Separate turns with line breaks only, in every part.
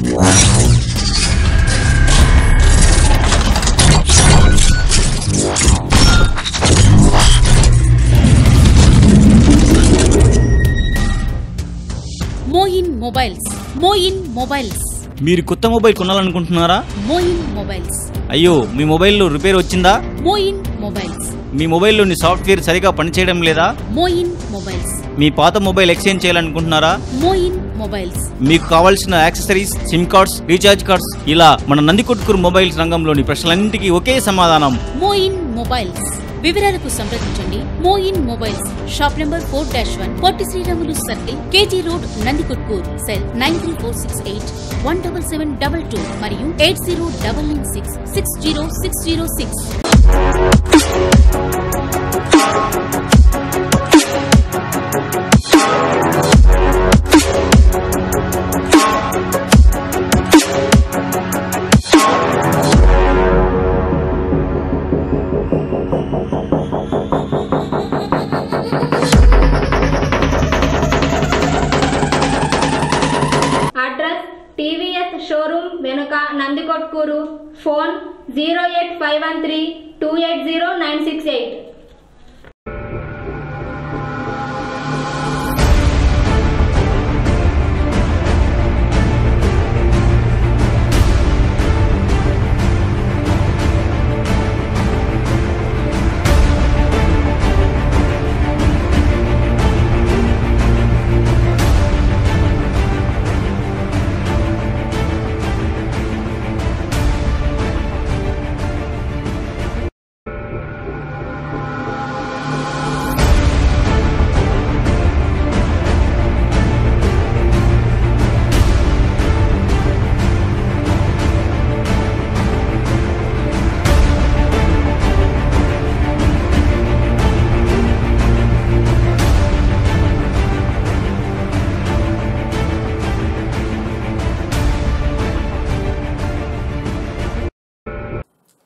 Moeen mobiles
మీరు కొత్త mobile కొనాలనుకుంటున్నారా?
Moeen mobiles.
అయ్యో, మీ మొబైల్లో రిపేర్ వచ్చిందా?
మోయిన్ మొబైల్స్.
మీ మొబైల్లోని సాఫ్ట్వేర్ సరిగా పనిచేయడం లేదా?
మోయిన్ మొబైల్స్.
మీ పాత మొబైల్ ఎక్స్చేంజ్ చేయాలనుకుంటున్నారా?
మోయిన్ మొబైల్స్.
మీకు కావాల్సిన accessories, SIM cards, recharge cards, ఇలా మన నందికొట్కూరు మొబైల్స్ రంగంలోని ప్రశ్నలన్నింటికీ ఒకే సమాధానం.
మోయిన్ మొబైల్స్. వివరాలకు సంప్రదించండి. Moin mobiles, shop number 4-1, Potti Sriramulu circle, KG road, Nandikotkur. Cell 9346817722 మరియు 8099660606.
టీవీఎస్ షోరూమ్ వెనుక Nandikotkur. Phone 08513280968.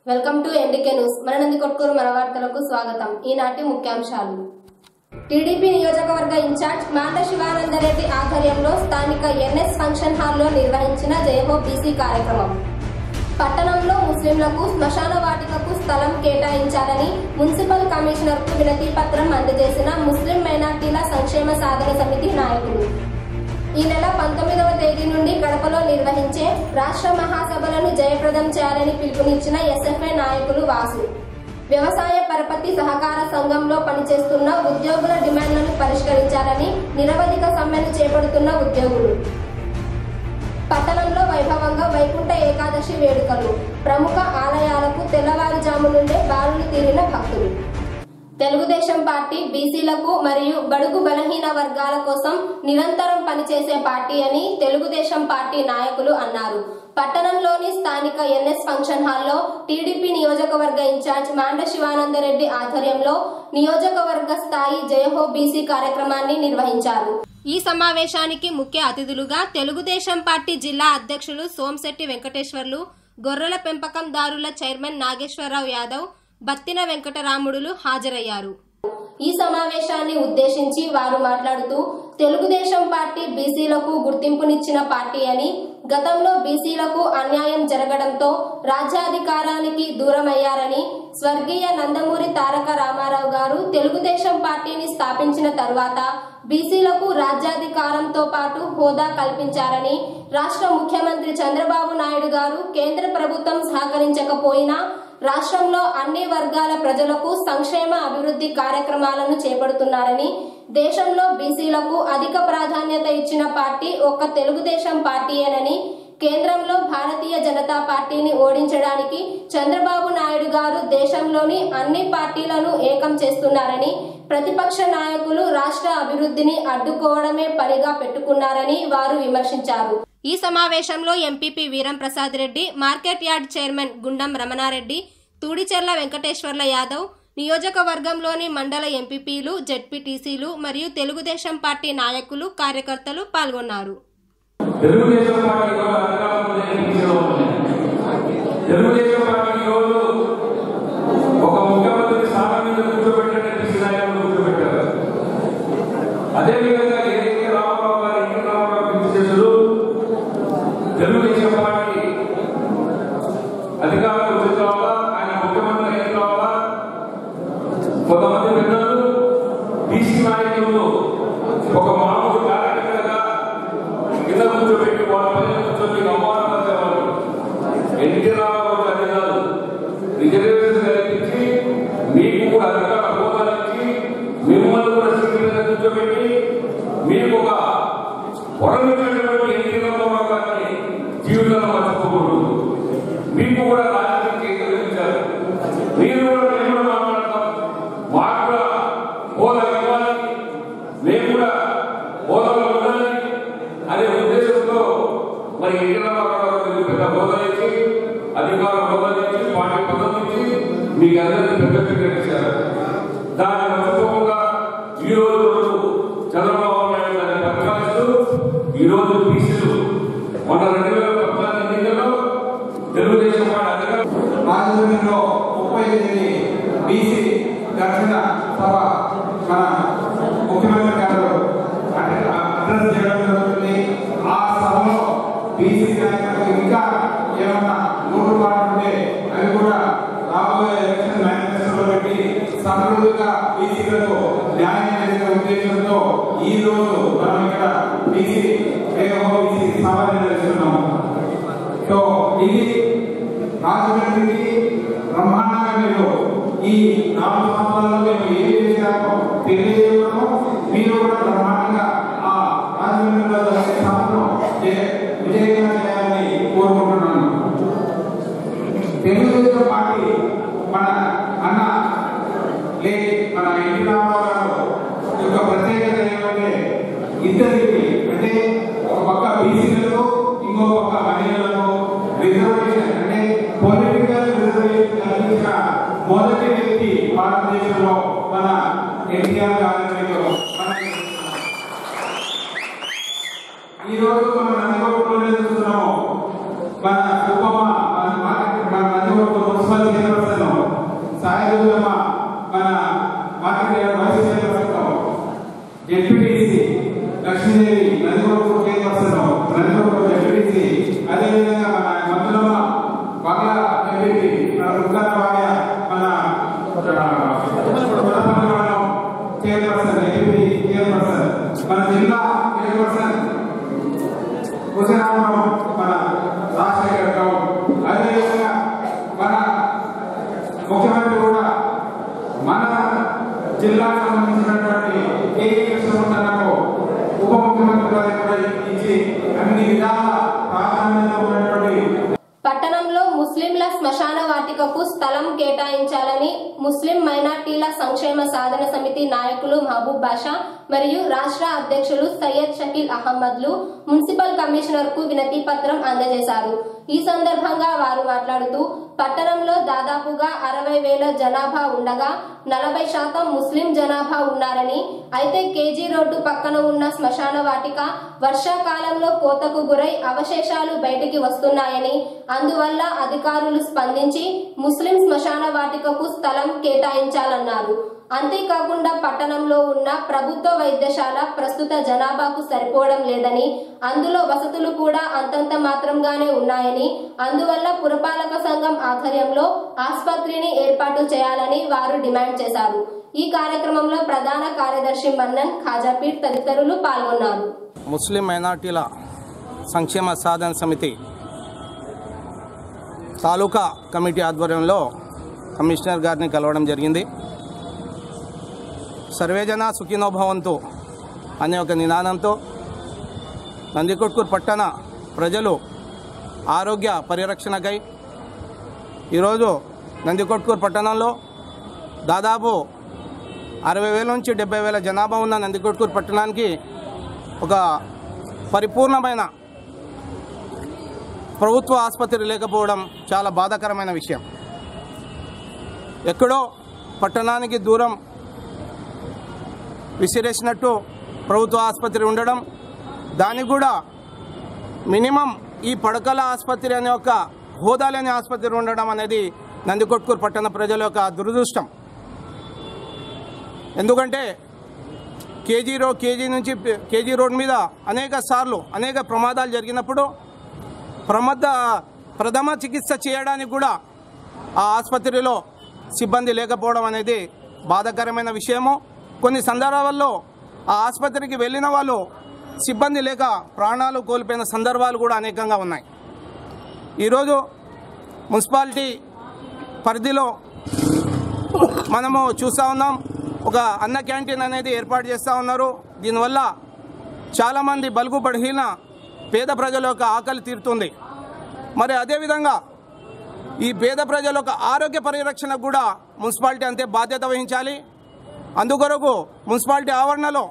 Welcome to NDK news. మన నందికొట్కూరు మన వార్తలకు స్వాగతం. ఈనాటి ముఖ్యాంశాలు. టీడీపీ నియోజకవర్గ ఇన్ఛార్జ్ మాండ శివానందరెడ్డి ఆధ్వర్యంలో స్థానిక ఎన్ఎస్ ఫంక్షన్ హాల్లో నిర్వహించిన జయహో బీసీ కార్యక్రమం. పట్టణంలో ముస్లింలకు శ్మశాన వాటికకు స్థలం కేటాయించాలని మున్సిపల్ కమిషనర్ కు వినతి పత్రం అందజేసిన ముస్లిం మైనార్టీల సంక్షేమ సాధన సమితి నాయకులు. ఈ నెల 19వ తేదీ నుండి గడపలో నిర్వహించే రాష్ట్ర మహాసభలను జయప్రదం చేయాలని పిలుపునిచ్చిన ఎస్ఎఫ్ఐ నాయకులు వాసు. వ్యవసాయ పరపతి సహకార సంఘంలో పనిచేస్తున్న ఉద్యోగుల డిమాండ్లను పరిష్కరించాలని నిరవధిక సమ్మెను చేపడుతున్న ఉద్యోగులు. పట్టణంలో వైభవంగా వైకుంఠ ఏకాదశి వేడుకలు. ప్రముఖ ఆలయాలకు తెల్లవారుజాము నుండే బారులు తీరిన భక్తులు. తెలుగుదేశం పార్టీ బీసీలకు మరియు బడుగు బలహీన వర్గాల కోసం నిరంతరం పనిచేసే పార్టీ అని తెలుగుదేశం పార్టీ నాయకులు అన్నారు. పట్టణంలోని స్థానిక ఎన్ఎస్ ఫంక్షన్ హాల్లో టీడీపీ నియోజకవర్గ ఇన్ఛార్జ్ మాండ శివానందరెడ్డి ఆధ్వర్యంలో నియోజకవర్గ స్థాయి జయహో బీసీ కార్యక్రమాన్ని నిర్వహించారు. ఈ సమావేశానికి ముఖ్య అతిథులుగా తెలుగుదేశం పార్టీ జిల్లా అధ్యక్షులు సోంశెట్టి వెంకటేశ్వర్లు, గొర్రెల పెంపకందారుల చైర్మన్ నాగేశ్వరరావు యాదవ్, బత్తిన వెంకటరాముడులు హాజరయ్యారు. ఈ సమావేశాన్ని ఉద్దేశించి వారు మాట్లాడుతూ తెలుగుదేశం పార్టీ బీసీలకు గుర్తింపునిచ్చిన పార్టీ అని, గతంలో బీసీలకు అన్యాయం జరగడంతో రాజ్యాధికారానికి దూరమయ్యారని, స్వర్గీయ నందమూరి తారక రామారావు గారు తెలుగుదేశం పార్టీని స్థాపించిన తరువాత బీసీలకు రాజ్యాధికారంతో పాటు హోదా కల్పించారని, రాష్ట్ర ముఖ్యమంత్రి చంద్రబాబు నాయుడు గారు కేంద్ర ప్రభుత్వం సహకరించకపోయినా రాష్ట్రంలో అన్ని వర్గాల ప్రజలకు సంక్షేమ అభివృద్ధి కార్యక్రమాలను చేపడుతున్నారని, దేశంలో బీసీలకు అధిక ప్రాధాన్యత ఇచ్చిన పార్టీ ఒక్క తెలుగుదేశం పార్టీయేనని, కేంద్రంలో భారతీయ జనతా పార్టీని ఓడించడానికి చంద్రబాబు నాయుడు గారు దేశంలోని అన్ని పార్టీలను ఏకం చేస్తున్నారని, ప్రతిపక్ష నాయకులు రాష్ట్ర అభివృద్ధిని అడ్డుకోవడమే పనిగా పెట్టుకున్నారని వారు విమర్శించారు. ఈ సమావేశంలో MPP Veeramprasad Reddy, market yard chairman Gundam Ramana Reddy, తూడిచెర్ల వెంకటేశ్వర్ల యాదవ్, నియోజకవర్గంలోని మండల ఎంపీపీలు, జెడ్పీటీసీలు మరియు తెలుగుదేశం పార్టీ నాయకులు, కార్యకర్తలు పాల్గొన్నారు.
తెలుగుదేశం పార్టీ అధికారంలో వచ్చిన తర్వాత ఆయన ముఖ్యమంత్రి అయిన తర్వాత కొంతమంది పెద్దలు బీసీ నాయకులు ఒక మామూలు కార్యకర్తగా కింద కూర్చోబెట్టి వాళ్ళ పైన కూర్చొని అవమానపరిచేవాళ్ళు. ఎన్టీ రామారావు అది కాదు, రిజర్వేషన్ కల్పించి మీకు కూడా అధికార హోదాలు ఇచ్చి మిమ్మల్ని కూడా సీట్ల మీద కూర్చోబెట్టి మీకు ఒక పొరమిచ్చినటువంటి ఎన్టీ రామారావు గారిని జీవితంలో మర్చిపోకూడదు. మీకు కూడా రాజకీయం కేంద్రీకరించారు. మీరు కూడా మేము కూడా మాట్లాడతాం, మాకు కూడా హోదా ఇవ్వాలి, మేము కూడా హోదాలో ఉండాలి అనే ఉద్దేశంతో మరి ఎన్టీ రామారావు గారు పెద్ద హోదా ఇచ్చి అధికార హోదా ఇచ్చి పార్టీ పదవి ఇచ్చి మీకు అందరికీ పెద్ద స్వీకరించారు. దాన్ని మర్చిపోకుండా ఈ రోజు చంద్రబాబు నాయుడు దాన్ని పరిపాలిస్తూ ఈ రోజు బీసీలు మొన్న 2014 ఎన్నికల్లో తెలుగుదేశం పార్టీ అధికారం
రాజధానిలో 38 బీసీ దక్షిణ సభ మన ముఖ్యమంత్రి గారు అడ్రస్ చేయడం జరుగుతుంది. ఆ సభలో బీసీ నాయకులకు ఇంకా ఏమన్నా లోటుపాట్లు ఉంటే అవి కూడా రాబోయే ఎలక్షన్ మేనిఫెస్టోలో పెట్టి సమృద్ధిగా బీసీలకు న్యాయం చేసే ఉద్దేశంతో ఈ రోజు మనం ఇక్కడ బీసీ సభ నిర్వహిస్తున్నాం. సో ఇది రాజమండ్రికి బ్రహ్మాండంగా మీరు ఈ 4 సంవత్సరాల్లో మేము ఏం చేశామో తెలియజేయడం, మీరు కూడా బ్రహ్మాండంగా ఆ రాజమండ్రిలో జరిగే సభను విజయంగా చేయాలని కోరుకుంటున్నాను. తెలుగుదేశం పార్టీ మన అన్న మన ఎన్టీ రామారావు గారు యొక్క ప్రత్యేకత ఏమంటే ఇద్దరికి అంటే ఒక పక్క బీసీలకు ఇంకో పక్క మహిళలకు రిజర్వేషన్ అంటే పొలిటికల్ రిజర్వేషన్ కల్పించిన మొదటి వ్యక్తి భారతదేశంలో మన ఎన్టీఆర్ గారు. ఈ రోజు మనం నందికొట్కూరులో చూస్తున్నాము. మన ఉపమ మన నందికొట్కూరు మున్సిపల్ చైర్పర్సన్ సాయిదుర్గమ్మ, మన market vice chairperson, ZPTC Lakshmidevi Nandikotkur chairperson, Nandikotkur ZPTC, అదేవిధంగా మన మంత్రులమ్మ బాగా ఎంపీపీ, మన రుద్రాయ మన చైర్పర్సన్, ఎంపీ చైర్పర్సన్, మన జిల్లా చైర్పర్సన్ హుసేనారావు, మన రాజశేఖర్ గౌడ్, అదేవిధంగా మన ముఖ్యమంత్రి కూడా మన జిల్లాకు సంబంధించినటువంటి కేసీఆర్ ఉప ముఖ్యమంత్రి గారికి కూడా ఇచ్చి అన్ని విధాల ప్రాధాన్యత ఉన్నటువంటి
పట్టణంలో ముస్లింల శ్మశాన వాటికకు స్థలం కేటాయించాలని ముస్లిం మైనార్టీల సంక్షేమ సాధన సమితి నాయకులు మహబూబ్ బాషా మరియు రాష్ట్ర అధ్యక్షులు సయ్యద్ షకీల్ అహ్మద్లు మున్సిపల్ కమిషనర్ కు వినతి పత్రం అందజేశారు. ఈ సందర్భంగా వారు మాట్లాడుతూ పట్టణంలో దాదాపుగా 60,000 జనాభా ఉండగా 40% ముస్లిం జనాభా ఉన్నారని, అయితే కేజీ రోడ్డు పక్కన ఉన్న శ్మశాన వాటిక వర్షాకాలంలో కోతకు గురై అవశేషాలు బయటికి వస్తున్నాయని, అందువల్ల అధికారులు స్పందించి ముస్లిం శ్మశాన వాటికకు స్థలం కేటాయించాలన్నారు. అంతేకాకుండా పట్టణంలో ఉన్న ప్రభుత్వ వైద్యశాల ప్రస్తుత జనాభాకు సరిపోవడం లేదని, అందులో వసతులు కూడా అంతంత మాత్రంగానే ఉన్నాయని, అందువల్ల పురపాలక సంఘం ఆధ్వర్యంలో ఆసుపత్రిని ఏర్పాటు చేయాలని వారు డిమాండ్ చేశారు. ఈ కార్యక్రమంలో ప్రధాన కార్యదర్శి మన్నన్, ఖాజాపీర్ తదితరులు పాల్గొన్నారు.
ముస్లిం మైనార్టీల సంక్షేమ సాధన సమితి తాలూకా కమిటీ ఆధ్వర్యంలో కమిషనర్ గారిని కలవడం జరిగింది. సర్వేజన సుఖినో భవంతు అనే ఒక నినాదంతో నందికొట్కూరు పట్టణ ప్రజలు ఆరోగ్య పరిరక్షణకై ఈరోజు నందికొట్కూరు పట్టణంలో దాదాపు 60,000 నుంచి 70,000 జనాభా ఉన్న నందికొట్కూరు పట్టణానికి ఒక పరిపూర్ణమైన ప్రభుత్వ ఆసుపత్రి లేకపోవడం చాలా బాధాకరమైన విషయం. ఎక్కడో పట్టణానికి దూరం విసిరేసినట్టు ప్రభుత్వ ఆసుపత్రి ఉండడం, దానికి కూడా మినిమం ఈ పడకల ఆసుపత్రి అనే ఒక హోదా లేని ఆసుపత్రి ఉండడం అనేది నందికొట్కూరు పట్టణ ప్రజల యొక్క దురదృష్టం. ఎందుకంటే కేజీ నుంచి కేజీ రోడ్ మీద అనేక ప్రమాదాలు జరిగినప్పుడు ప్రథమ చికిత్స చేయడానికి కూడా ఆ ఆసుపత్రిలో సిబ్బంది లేకపోవడం అనేది బాధాకరమైన విషయము. కొన్ని సందర్భాల్లో ఆ ఆసుపత్రికి వెళ్ళిన వాళ్ళు సిబ్బంది లేక ప్రాణాలు కోల్పోయిన సందర్భాలు కూడా అనేకంగా ఉన్నాయి. ఈరోజు మున్సిపాలిటీ పరిధిలో మనము చూస్తూ ఉన్నాం, ఒక అన్న క్యాంటీన్ అనేది ఏర్పాటు చేస్తూ ఉన్నారు. దీనివల్ల చాలామంది బలుగు బలహీన పేద ప్రజల యొక్క ఆకలి తీరుతుంది. మరి అదేవిధంగా ఈ పేద ప్రజల యొక్క ఆరోగ్య పరిరక్షణకు కూడా మున్సిపాలిటీ అంతే బాధ్యత వహించాలి. అందుకొరకు మున్సిపాలిటీ ఆవరణలో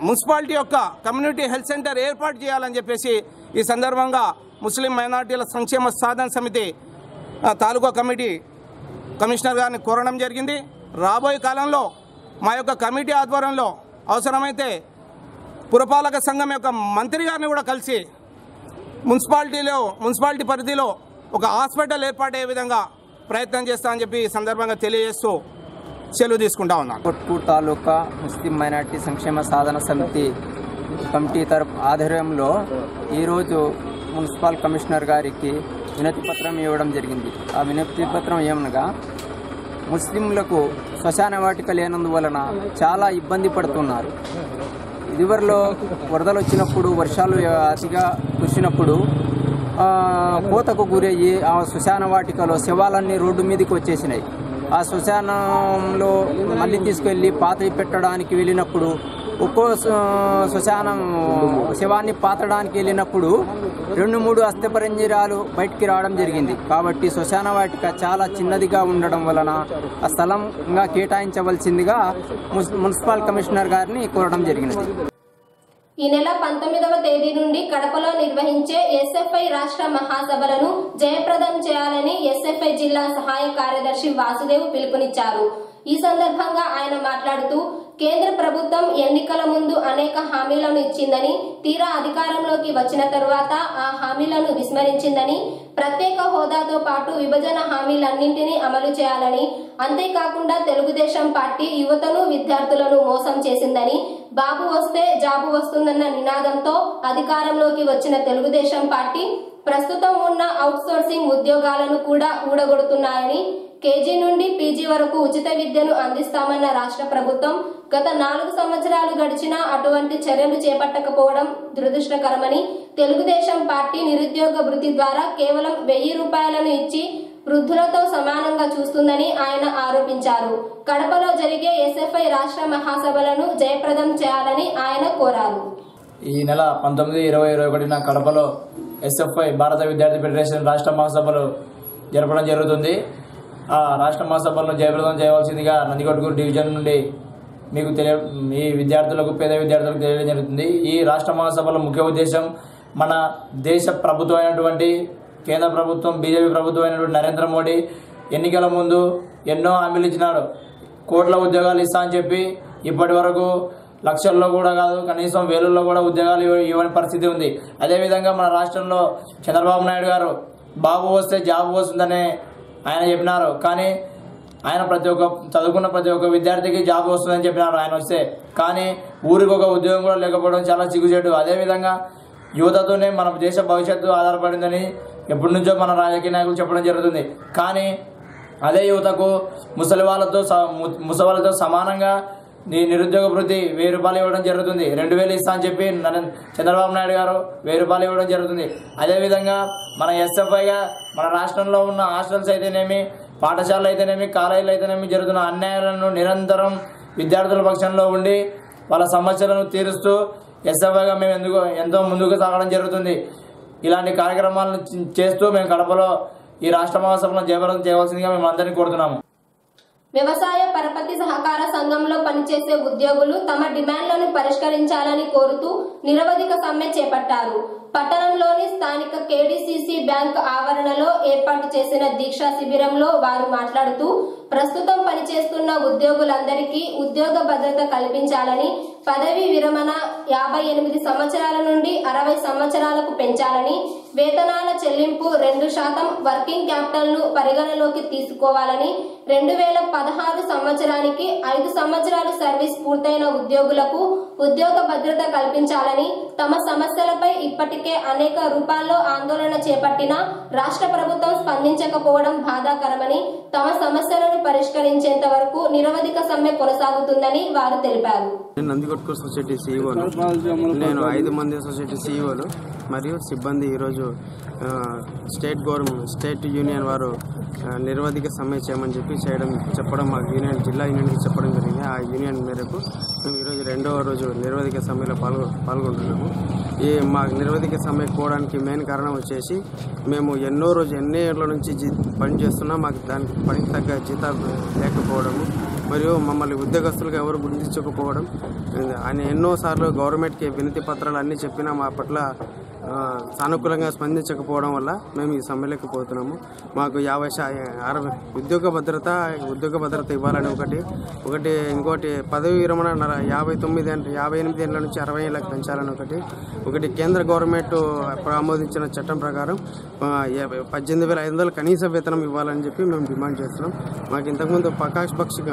మున్సిపాలిటీ యొక్క కమ్యూనిటీ హెల్త్ సెంటర్ ఏర్పాటు చేయాలని చెప్పేసి ఈ సందర్భంగా ముస్లిం మైనార్టీల సంక్షేమ సాధన సమితి తాలూకా కమిటీ కమిషనర్ గారిని కోరడం జరిగింది. రాబోయే కాలంలో మా యొక్క కమిటీ ఆధ్వర్యంలో అవసరమైతే పురపాలక సంఘం యొక్క మంత్రి గారిని కూడా కలిసి మున్సిపాలిటీ పరిధిలో ఒక హాస్పిటల్ ఏర్పాటయ్యే విధంగా ప్రయత్నం చేస్తామని చెప్పి ఈ సందర్భంగా తెలియజేస్తూ సెలవు తీసుకుంటా ఉన్నాను.
కొట్కూరు తాలూకా ముస్లిం మైనార్టీ సంక్షేమ సాధన సమితి కమిటీ ఆధ్వర్యంలో ఈరోజు మున్సిపల్ కమిషనర్ గారికి వినతి పత్రం ఇవ్వడం జరిగింది. ఆ వినతి పత్రం ఏమనగా, ముస్లింలకు శ్మశాన వాటిక లేనందువలన చాలా ఇబ్బంది పడుతున్నారు. ఇదివరలో వరదలు వచ్చినప్పుడు, వర్షాలు అతిగా కురిసినప్పుడు కోతకు గురయ్యి ఆ శ్మశాన వాటికలో శవాలన్నీ రోడ్డు మీదకి వచ్చేసినాయి. ఆ శ్మశానంలో మళ్ళీ తీసుకెళ్లి పాతి పెట్టడానికి వెళ్ళినప్పుడు, ఒక్కో శ్మశానం శవాన్ని పాతడానికి వెళ్ళినప్పుడు 2-3 అస్థిపంజరాలు బయటికి రావడం జరిగింది. కాబట్టి శ్మశాన వాటిక చాలా చిన్నదిగా ఉండడం వలన ఆ స్థలంగా కేటాయించవలసిందిగా మున్సిపల్ కమిషనర్ గారిని కోరడం జరిగినది.
ఈ నెల 19వ తేదీ నుండి కడపలో నిర్వహించే ఎస్ఎఫ్ఐ రాష్ట్ర మహాసభలను జయప్రదం చేయాలని ఎస్ఎఫ్ఐ జిల్లా సహాయ కార్యదర్శి వాసుదేవ్ పిలుపునిచ్చారు. ఈ సందర్భంగా ఆయన మాట్లాడుతూ, కేంద్ర ప్రభుత్వం ఎన్నికల ముందు అనేక హామీలను ఇచ్చిందని, తీరా అధికారంలోకి వచ్చిన తరువాత ఆ హామీలను విస్మరించిందని, ప్రత్యేక హోదాతో పాటు విభజన హామీలన్నింటినీ అమలు చేయాలని, అంతేకాకుండా తెలుగుదేశం పార్టీ యువతను విద్యార్థులను మోసం చేసిందని, బాబు వస్తే జాబు వస్తుందన్న నినాదంతో అధికారంలోకి వచ్చిన తెలుగుదేశం పార్టీ ప్రస్తుతం ఉన్న అవుట్సోర్సింగ్ ఉద్యోగాలను కూడా ఊడగొడుతున్నాయని, కేజీ నుండి పీజీ వరకు ఉచిత విద్యను అందిస్తామన్న రాష్ట్ర ప్రభుత్వం గత 4 సంవత్సరాలు గడిచినా అటువంటి చర్యలు చేపట్టకపోవడం దురదృష్టకరమని, తెలుగుదేశం పార్టీ నిరుద్యోగ భృతి ద్వారా కేవలం 1000 రూపాయలను ఇచ్చి వృద్ధులతో సమానంగా చూస్తుందని ఆయన ఆరోపించారు. కడపలో జరిగే ఎస్ఎఫ్ఐ రాష్ట్ర మహాసభలను జయప్రదం చేయాలని ఆయన కోరారు.
ఈ నెల 19, 20, 21 కడపలో ఎస్ఎఫ్ఐ భారత విద్యార్థి ఫెడరేషన్ రాష్ట్ర మహాసభలు జరపడం జరుగుతుంది. ఆ రాష్ట్ర మహాసభలను జయప్రదం చేయవలసిందిగా నందికొట్కూరు డివిజన్ నుండి మీకు ఈ విద్యార్థులకు, పేద విద్యార్థులకు తెలియడం జరుగుతుంది. ఈ రాష్ట్ర మహాసభల ముఖ్య ఉద్దేశం, మన దేశ ప్రభుత్వం అయినటువంటి కేంద్ర ప్రభుత్వం, బీజేపీ ప్రభుత్వం అయినటువంటి నరేంద్ర మోడీ ఎన్నికల ముందు ఎన్నో హామీలు ఇచ్చినాడు. కోట్ల ఉద్యోగాలు ఇస్తా అని చెప్పి ఇప్పటి వరకు లక్షల్లో కూడా కాదు, కనీసం వేలల్లో కూడా ఉద్యోగాలు ఇవ్వని పరిస్థితి ఉంది. అదేవిధంగా మన రాష్ట్రంలో చంద్రబాబు నాయుడు గారు బాబు వస్తే జాబు వస్తుందని ఆయన చెప్పినారు. కానీ ఆయన చదువుకున్న ప్రతి ఒక్క విద్యార్థికి జాబ్ వస్తుందని చెప్పినారు ఆయన వస్తే. కానీ ఊరికి ఒక ఉద్యోగం కూడా లేకపోవడం చాలా సిగ్గుచేటు. అదేవిధంగా యువతతోనే మన దేశ భవిష్యత్తు ఆధారపడిందని ఎప్పటి నుంచో మన రాజకీయ నాయకులు చెప్పడం జరుగుతుంది. కానీ అదే యువతకు ముసలి వాళ్ళతో సమానంగా నిరుద్యోగ భృతి 1000 రూపాయలు ఇవ్వడం జరుగుతుంది. 2000 ఇస్తా అని చెప్పి చంద్రబాబు నాయుడు గారు 1000 రూపాయలు ఇవ్వడం జరుగుతుంది. అదేవిధంగా మన ఎస్ఎఫ్ఐగా మన రాష్ట్రంలో ఉన్న హాస్టల్స్ అయితేనేమి, పాఠశాలలు అయితేనేమి, కాలేజీలు అయితేనేమి జరుగుతున్న అన్యాయాలను నిరంతరం విద్యార్థుల పక్షంలో ఉండి వాళ్ళ సమస్యలను తీరుస్తూ ఎస్ఎఫ్ఐగా మేము ఎంతో ముందుకు సాగడం జరుగుతుంది. ఇలాంటి కార్యక్రమాలను చేస్తూ మేము కడపలో ఈ రాష్ట్ర మహాసభలను జయప్రదం చేయవలసిందిగా మేము అందరినీ కోరుతున్నాము.
వ్యవసాయ పరపతి సహకార సంఘంలో పనిచేసే ఉద్యోగులు తమ డిమాండ్లను పరిష్కరించాలని కోరుతూ నిరవధిక సమ్మె చేపట్టారు. పట్టణంలోని స్థానిక కేడీసీసీ బ్యాంక్ ఆవరణలో ఏర్పాటు చేసిన దీక్షా శిబిరంలో వారు మాట్లాడుతూ, ప్రస్తుతం పనిచేస్తున్న ఉద్యోగులందరికీ ఉద్యోగ భద్రత కల్పించాలని, పదవీ విరమణ 58 సంవత్సరాల నుండి 60 సంవత్సరాలకు పెంచాలని, వేతనాల చెల్లింపు 2% వర్కింగ్ క్యాపిటల్ ను పరిగణలోకి తీసుకోవాలని, 2016 సంవత్సరానికి 5 సంవత్సరాలు సర్వీస్ పూర్తయిన ఉద్యోగులకు ఉద్యోగ భద్రత కల్పించాలని, తమ సమస్యలపై ఇప్పటికే అనేక రూపాల్లో ఆందోళన చేపట్టిన రాష్ట్ర ప్రభుత్వం స్పందించకపోవడం బాధాకరమని, తమ సమస్యలను పరిష్కరించేంత వరకు నిరవధిక సమ్మె కొనసాగుతుందని వారు తెలిపారు.
నందికొట్కూరు సొసైటీ సీఈఓను. నేను 5 మంది సొసైటీ సీఈఓలు మరియు సిబ్బంది ఈరోజు స్టేట్ యూనియన్ వారు నిరవధిక సమ్మె చేయమని చెప్పడం మా యూనియన్ జిల్లా యూనియన్కి చెప్పడం జరిగింది. ఆ యూనియన్ మేరకు మేము ఈరోజు 2వ రోజు నిరవధిక సమ్మెలో పాల్గొంటున్నాము. ఈ మా నిరవధిక సమ్మె పోవడానికి మెయిన్ కారణం వచ్చేసి మేము ఎన్నో ఏళ్ల నుంచి పని చేస్తున్నాం. మాకు దానికి పనికి తగ్గ జీతాలు లేకపోవడము మరియు మమ్మల్ని ఉద్యోగస్తులుగా ఎవరు గుర్తించకపోవడం, ఆయన ఎన్నోసార్లు గవర్నమెంట్కి వినతి పత్రాలు అన్నీ చెప్పినా మా పట్ల సానుకూలంగా స్పందించకపోవడం వల్ల మేము ఈ సమ్మెలోకి పోతున్నాము. మాకు 50-60 ఉద్యోగ భద్రత ఇవ్వాలని ఒకటి ఇంకోటి పదవి విరమణ 58 ఏళ్ల నుంచి 60 ఏళ్ళకి పెంచాలని ఒకటి కేంద్ర గవర్నమెంట్ ఆమోదించిన చట్టం ప్రకారం 18,500 కనీస వేతనం ఇవ్వాలని చెప్పి మేము డిమాండ్ చేస్తున్నాం. మాకు ఇంతకుముందు ప్రకాష్ బక్షి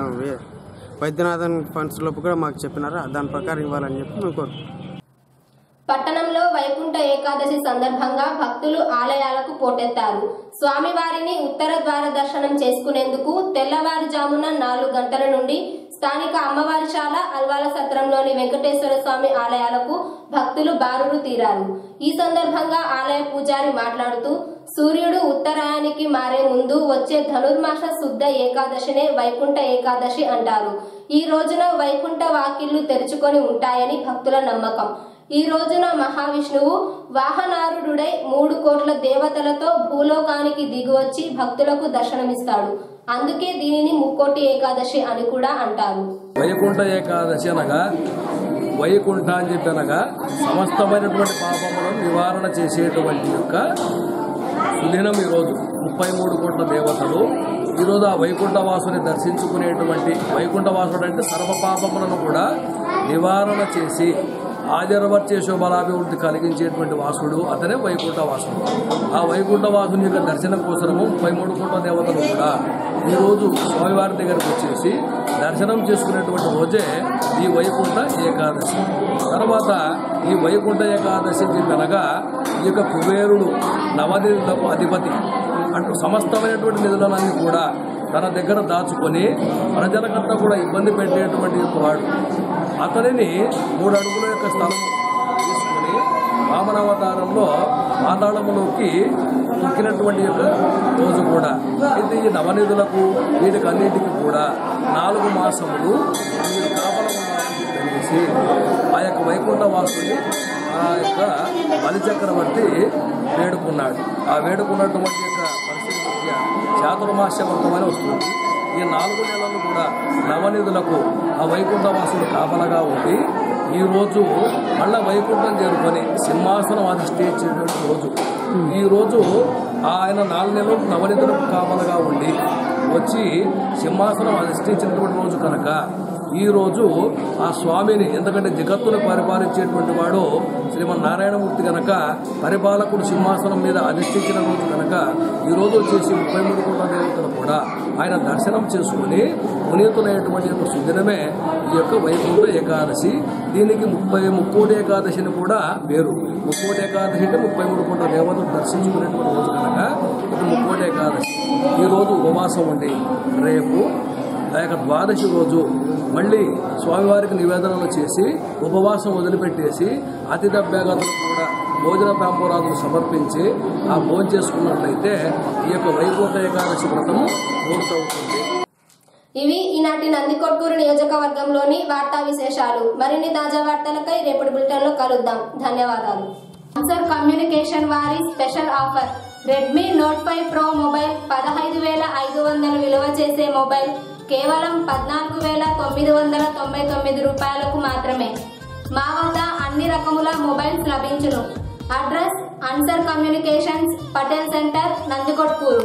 వైద్యనాథన్ ఫండ్స్ లోపు కూడా మాకు చెప్పినారు, దాని ప్రకారం ఇవ్వాలని చెప్పి మేము కోరుతున్నాం.
పట్టణంలో వైకుంఠ ఏకాదశి సందర్భంగా భక్తులు ఆలయాలకు పోటెత్తారు. స్వామివారిని ఉత్తర ద్వార దర్శనం చేసుకునేందుకు తెల్లవారుజామున 4 గంటల నుండి స్థానిక అమ్మవారిశాల, అల్వాల సత్రంలోని వెంకటేశ్వర స్వామి ఆలయాలకు భక్తులు బారులు తీరారు. ఈ సందర్భంగా ఆలయ పూజారి మాట్లాడుతూ, సూర్యుడు ఉత్తరాయణానికి మారే ముందు వచ్చే ధనుర్మాస శుద్ధ ఏకాదశినే వైకుంఠ ఏకాదశి అంటారు. ఈ రోజున వైకుంఠ వాకిళ్లు తెరుచుకొని ఉంటాయని భక్తుల నమ్మకం. ఈ రోజున మహావిష్ణువు వాహనారుడై 3 కోట్ల దేవతలతో భూలోకానికి దిగివచ్చి భక్తులకు దర్శనమిస్తాడు. అందుకే దీనిని ముక్కోటి ఏకాదశి అని కూడా అంటారు.
వైకుంఠ ఏకాదశి అనగా వైకుంఠ అని చెప్పి అనగా సమస్తమైనటువంటి పాపములను నివారణ చేసేటువంటి యొక్క సుదినం. ఈరోజు 33 కోట్ల దేవతలు ఈరోజు ఆ వైకుంఠవాసుని దర్శించుకునేటువంటి, వైకుంఠవాసుడు అంటే సర్వ పాపములను కూడా నివారణ చేసి ఆజరవర్చే శోభలాభివృద్ధి కలిగించేటువంటి వాసుడు అతనే వైకుంఠవాసుడు. ఆ వైకుంఠవాసుని యొక్క దర్శనం కోసము 33 కోట్ల దేవతలు కూడా ఈరోజు స్వామివారి దగ్గరకు వచ్చేసి దర్శనం చేసుకునేటువంటి రోజే ఈ వైకుంఠ ఏకాదశి. తర్వాత ఈ వైకుంఠ ఏకాదశి అనగా ఈ యొక్క కుబేరుడు నవనిధులకు అధిపతి అంటూ సమస్తమైనటువంటి నిధులన్నీ కూడా తన దగ్గర దాచుకొని ప్రజలకంతా కూడా ఇబ్బంది పెట్టేటువంటి వాడు. అతనిని 3 అడుగుల యొక్క స్థలం తీసుకుని వామనావతారంలో పాతాళములోకి తొక్కినటువంటి యొక్క రోజు కూడా. అయితే ఈ నవనిధులకు వీటికి అన్నింటికి కూడా 4 మాసములు మీరు కాపలం తెలిసి ఆ యొక్క వైకుంఠవాసుని ఆ యొక్క బలిచక్రవర్తి వేడుకున్నాడు. ఆ వేడుకున్నటువంటి యొక్క పరిస్థితి చాతుర్మాస్య వ్రతమని వస్తుంది. ఈ 4 నెలలు కూడా నవనిధులకు ఆ వైకుంఠవాసుడు కాపలగా ఉండి ఈరోజు మళ్ళా వైకుంఠం చేరుకొని సింహాసనం అధిష్ఠించేటువంటి రోజు. ఈరోజు ఆయన 4 నెలలు నవనిధులకు కాపలగా ఉండి వచ్చి సింహాసనం అధిష్ఠించినటువంటి రోజు కనుక ఈరోజు ఆ స్వామిని, ఎందుకంటే జగత్తును పరిపాలించేటువంటి వాడు శ్రీమన్నారాయణమూర్తి కనుక పరిపాలకుడు సింహాసనం మీద అధిష్ఠించిన రోజు కనుక ఈరోజు వచ్చేసి 33 కోట్ల దేవతలు కూడా ఆయన దర్శనం చేసుకుని పునీతులైనటువంటి యొక్క సుదినమే ఈ యొక్క వైకుంఠ ఏకాదశి. దీనికి ముక్కోటి ఏకాదశిని కూడా వేరు. ముక్కోటి ఏకాదశి అంటే 33 కోట్ల దేవతలు దర్శించుకునేటువంటి రోజు కనుక ఇది ముక్కోటి ఏకాదశి. ఈరోజు ఉపవాసం ఉండి రేపు ఆ యొక్క ద్వాదశి రోజు మళ్ళీ స్వామివారికి నివేదనలు చేసి ఉపవాసం వదిలిపెట్టేసి అతిథభ్యాగతులు కూడా భోజన తాంబూలాలను సమర్పించి ఆ భోజనం చేసుకున్నట్లయితే ఈ యొక్క వైకుంఠ ఏకాదశి వ్రతము పూర్తవుతుంది.
ఇవి ఈనాటి నందికొట్కూరు నియోజకవర్గంలోని వార్తా విశేషాలు. మరిన్ని తాజా వార్తలకై రేపటి బులెటిన్లో కలుద్దాం. ధన్యవాదాలు. ఆన్సర్ కమ్యూనికేషన్ వారి special offer Redmi note 5 pro mobile 15,500 విలువ చేసే మొబైల్ కేవలం 14,999 రూపాయలకు మాత్రమే. మా వద్ద అన్ని రకముల మొబైల్స్ లభించును. Address answer communications, Patel centre, Nandikotkur.